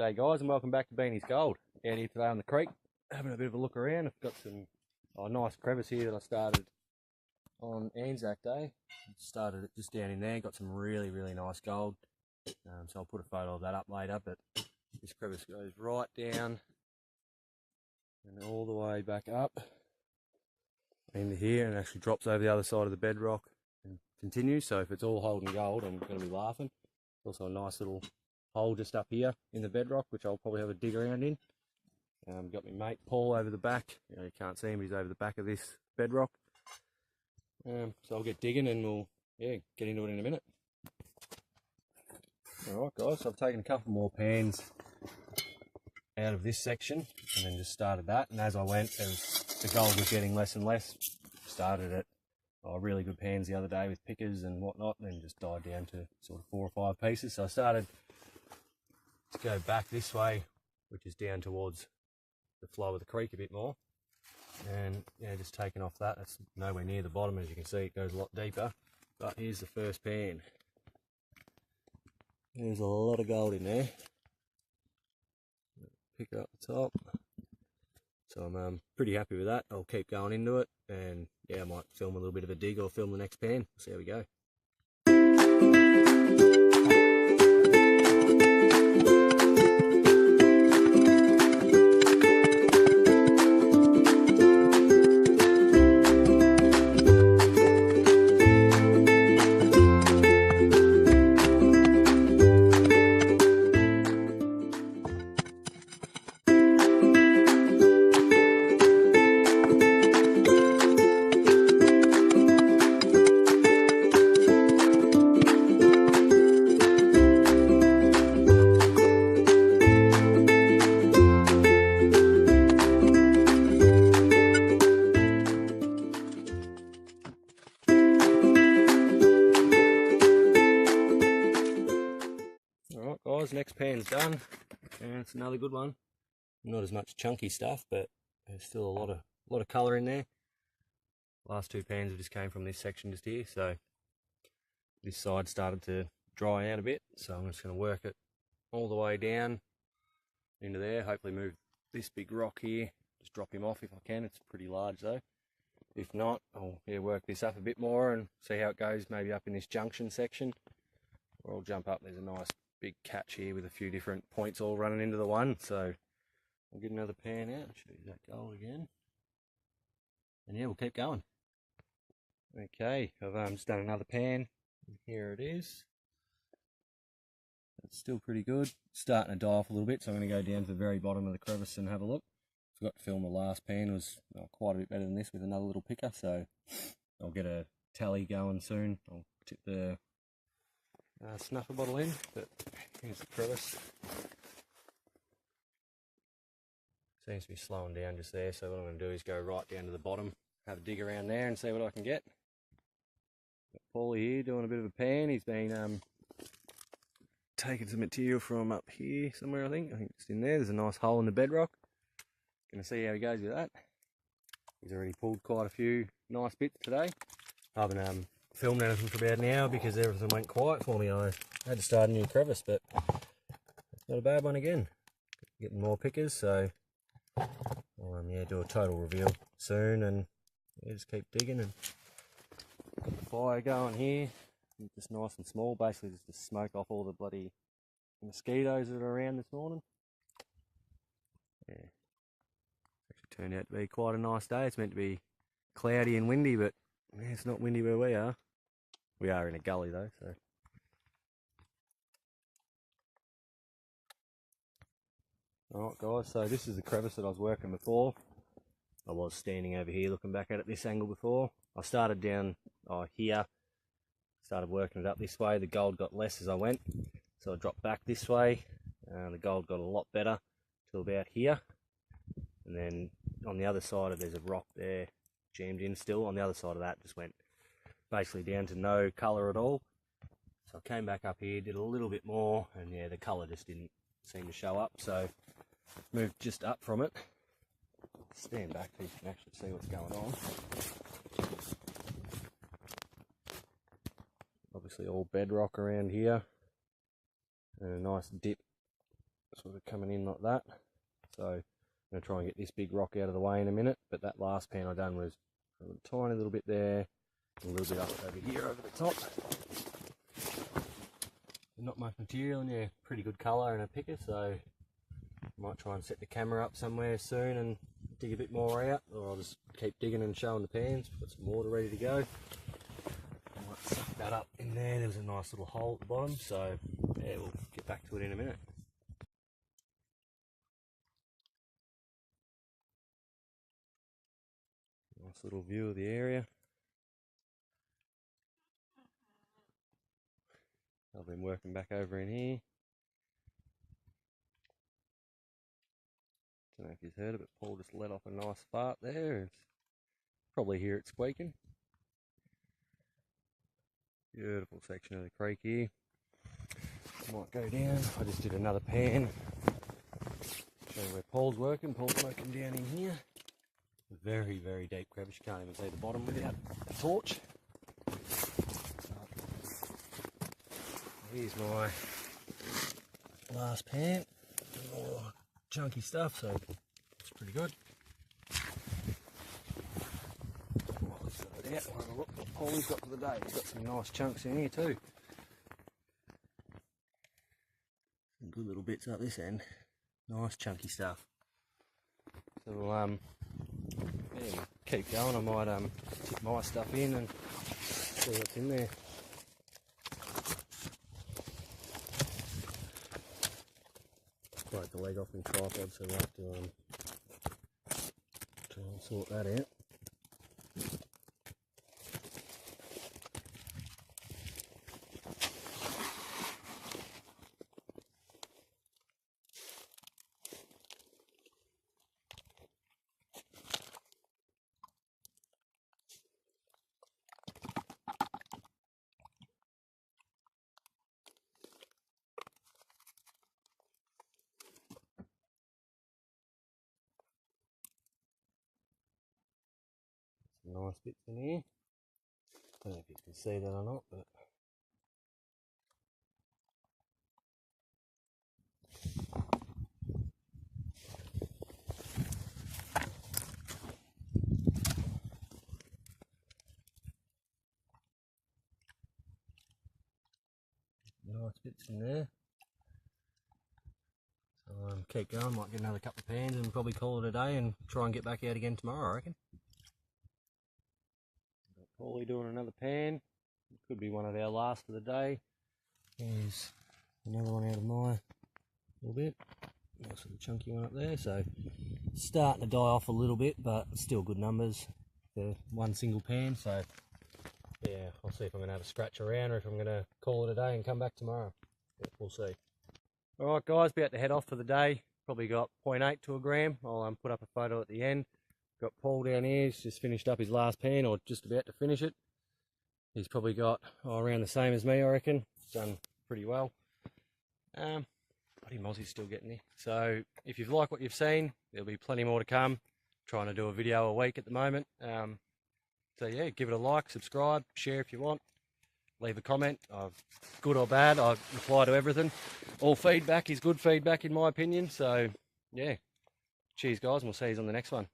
G'day guys, and welcome back to Beanie's Gold. Down here today on the creek, having a bit of a look around. I've got some nice crevice here that I started on Anzac Day. Started it just down in there, got some really nice gold. So I'll put a photo of that up later, but this crevice goes right down and all the way back up into here and actually drops over the other side of the bedrock and continues. So if it's all holding gold, I'm going to be laughing. Also a nice little hole just up here in the bedrock, which I'll probably have a dig around in. Got my mate Paul over the back. You can't see him, he's over the back of this bedrock. So I'll get digging and we'll get into it in a minute. Alright guys, so I've taken a couple more pans out of this section and then just started that, and as I went, the gold was getting less and less. Started at really good pans the other day with pickers and whatnot, and then just died down to sort of 4 or 5 pieces. So I started to go back this way, which is down towards the flow of the creek a bit more, and just taking off that. That's nowhere near the bottom, as you can see. It goes a lot deeper. But here's the first pan. There's a lot of gold in there. Pick up the top. So I'm pretty happy with that. I'll keep going into it, and I might film a little bit of a dig or film the next pan. See how we go. Alright guys, next pan's done, and it's another good one. Not as much chunky stuff, but there's still a lot of colour in there. Last 2 pans have just came from this section just here, so this side started to dry out a bit, so I'm just going to work it all the way down into there. Hopefully move this big rock here, just drop him off if I can. It's pretty large though. If not, I'll work this up a bit more and see how it goes, maybe up in this junction section, or I'll jump up. There's a nice big catch here with a few different points all running into the one, so I'll get another pan out and show you that gold again, and we'll keep going. Okay, I've just done another pan, and here it is. It's still pretty good. It's starting to die off a little bit, so I'm going to go down to the very bottom of the crevice and have a look. Forgot to film the last pan. It was quite a bit better than this with another little picker, so I'll get a tally going soon. I'll tip the snuffer bottle in, but here's the crevice. Seems to be slowing down just there, so what I'm going to do is go right down to the bottom, have a dig around there and see what I can get. Got Paulie here doing a bit of a pan. He's been taking some material from up here somewhere, I think it's in there. There's a nice hole in the bedrock. Going to see how he goes with that. He's already pulled quite a few nice bits today. I haven't filmed anything for about an hour because everything went quiet for me. I had to start a new crevice, but it's not a bad one again. Getting more pickers, so I'll do a total reveal soon, and just keep digging and got the fire going here. Just nice and small, basically just to smoke off all the bloody mosquitoes that are around this morning. Actually turned out to be quite a nice day. It's meant to be cloudy and windy, but it's not windy where we are. We are in a gully though, so. Alright guys, so this is the crevice that I was working before. I was standing over here looking back at it this angle before. I started down here, started working it up this way. The gold got less as I went, so I dropped back this way. The gold got a lot better till about here. And then on the other side there's a rock there jammed in still. On the other side of that just went basically down to no colour at all. So I came back up here, did a little bit more, and the colour just didn't seem to show up, so moved just up from it. Stand back so you can actually see what's going on. Obviously all bedrock around here, and a nice dip sort of coming in like that. So I'm going to try and get this big rock out of the way in a minute, but that last pan I done was a tiny little bit there, a little bit up over here over the top. Not much material, and yeah, pretty good colour and a picker, so I might try and set the camera up somewhere soon and dig a bit more out, or I'll just keep digging and showing the pans. Got some water ready to go. I might suck that up in there. There was a nice little hole at the bottom, so yeah, we'll get back to it in a minute. Nice little view of the area. I've been working back over in here. Don't know if you've heard it, but Paul just let off a nice fart there. It's probably hear it squeaking. Beautiful section of the creek here. Might go down. I just did another pan. Show you where Paul's working. Paul's working down in here. Very, very deep crevice. You can't even see the bottom without a torch. Here's my last pan. More chunky stuff, so it's pretty good. Let's throw it out. Have a look what Paul's got for the day. He's got some nice chunks in here too. Some good little bits up this end. Nice chunky stuff. So we'll yeah, keep going. I might tip my stuff in and see what's in there. Break the leg off my tripod, so we'll have to try and sort that out. Nice bits in here. Don't know if you can see that or not, but nice bits in there. So keep going, might get another couple of pans and probably call it a day and try and get back out again tomorrow, I reckon. Paulie doing another pan. It could be one of our last for the day. There's another one out of my little bit. Nice little chunky one up there. So starting to die off a little bit, but still good numbers for one single pan. So yeah, I'll see if I'm going to have a scratch around or if I'm going to call it a day and come back tomorrow. Yeah, we'll see. Alright guys, about to head off for the day. Probably got 0.8 to a gram. I'll put up a photo at the end. Got Paul down here, he's just finished up his last pan, or just about to finish it. He's probably got around the same as me, I reckon. Done pretty well. Bloody Mozzie's still getting there. So if you've liked what you've seen, there'll be plenty more to come. Trying to do a video a week at the moment. So yeah, give it a like, subscribe, share if you want. Leave a comment, good or bad, I reply to everything. All feedback is good feedback in my opinion. So yeah, cheers guys, and we'll see you on the next one.